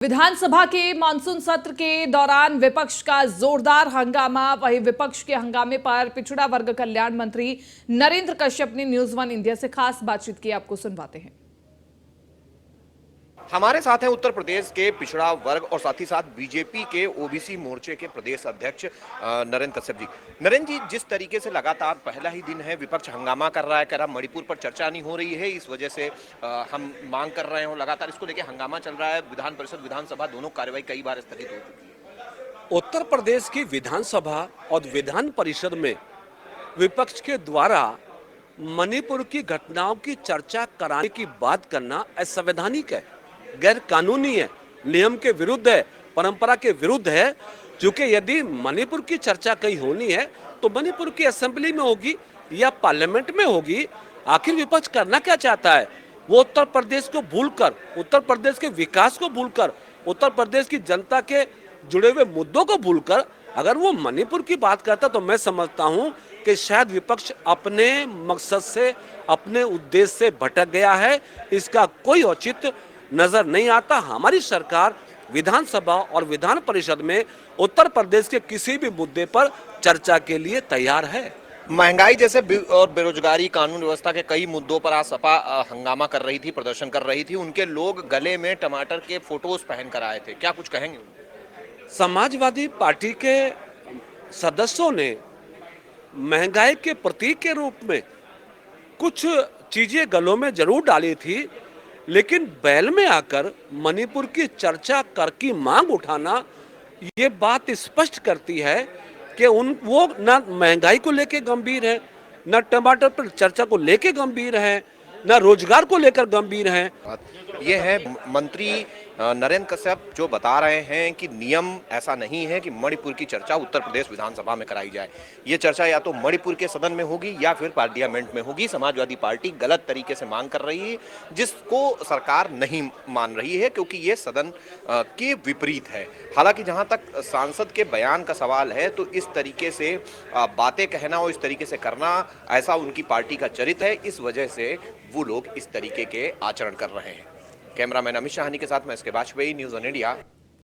विधानसभा के मानसून सत्र के दौरान विपक्ष का जोरदार हंगामा। वहीं विपक्ष के हंगामे पर पिछड़ा वर्ग कल्याण मंत्री नरेंद्र कश्यप ने न्यूज वन इंडिया से खास बातचीत की। आपको सुनवाते हैं। हमारे साथ हैं उत्तर प्रदेश के पिछड़ा वर्ग और साथ ही साथ बीजेपी के ओबीसी मोर्चे के प्रदेश अध्यक्ष नरेंद्र कश्यप जी। नरेंद्र जी, जिस तरीके से लगातार पहला ही दिन है विपक्ष हंगामा कर रहा है, कह रहा मणिपुर पर चर्चा नहीं हो रही है, इस वजह से हम मांग कर रहे हो, लगातार इसको लेकर हंगामा चल रहा है। विधान परिषद विधानसभा दोनों कार्यवाही कई बार स्थगित हो चुकी है। उत्तर प्रदेश की विधानसभा और विधान परिषद में विपक्ष के द्वारा मणिपुर की घटनाओं की चर्चा कराने की बात करना असंवैधानिक है, गैर कानूनी है, नियम के विरुद्ध है, परंपरा के विरुद्ध है। क्योंकि यदि मणिपुर की चर्चा कहीं होनी है तो मणिपुर की असेंबली में होगी या पार्लियामेंट में होगी। आखिर विपक्ष करना क्या चाहता है? वो उत्तर प्रदेश को भूलकर, उत्तर प्रदेश के विकास को भूलकर, उत्तर प्रदेश की जनता के जुड़े हुए मुद्दों को भूलकर अगर वो मणिपुर की बात करता तो मैं समझता हूं कि शायद विपक्ष अपने मकसद से, अपने उद्देश्य से भटक गया है। इसका कोई औचित्य नजर नहीं आता। हमारी सरकार विधानसभा और विधान परिषद में उत्तर प्रदेश के किसी भी मुद्दे पर चर्चा के लिए तैयार है। महंगाई जैसे और बेरोजगारी, कानून व्यवस्था के कई मुद्दों पर आज सपा हंगामा कर रही थी, प्रदर्शन कर रही थी। उनके लोग गले में टमाटर के फोटोज पहन कर आए थे, क्या कुछ कहेंगे? समाजवादी पार्टी के सदस्यों ने महंगाई के प्रतीक के रूप में कुछ चीजें गलों में जरूर डाली थी, लेकिन बैल में आकर मणिपुर की चर्चा कर की मांग उठाना ये बात स्पष्ट करती है कि वो न महंगाई को लेकर गंभीर है, न टमाटर पर चर्चा को लेकर गंभीर है, न रोजगार को लेकर गंभीर है। ये है मंत्री नरेंद्र कश्यप जो बता रहे हैं कि नियम ऐसा नहीं है कि मणिपुर की चर्चा उत्तर प्रदेश विधानसभा में कराई जाए। ये चर्चा या तो मणिपुर के सदन में होगी या फिर पार्लियामेंट में होगी। समाजवादी पार्टी गलत तरीके से मांग कर रही है, जिसको सरकार नहीं मान रही है, क्योंकि ये सदन के विपरीत है। हालांकि जहां तक सांसद के बयान का सवाल है तो इस तरीके से बातें कहना और इस तरीके से करना, ऐसा उनकी पार्टी का चरित्र है। इस वजह से वो लोग इस तरीके के आचरण कर रहे हैं। कैमरामैन अमित शाहनी के साथ मैं इसके वाजपेयी, न्यूज़ वन इंडिया।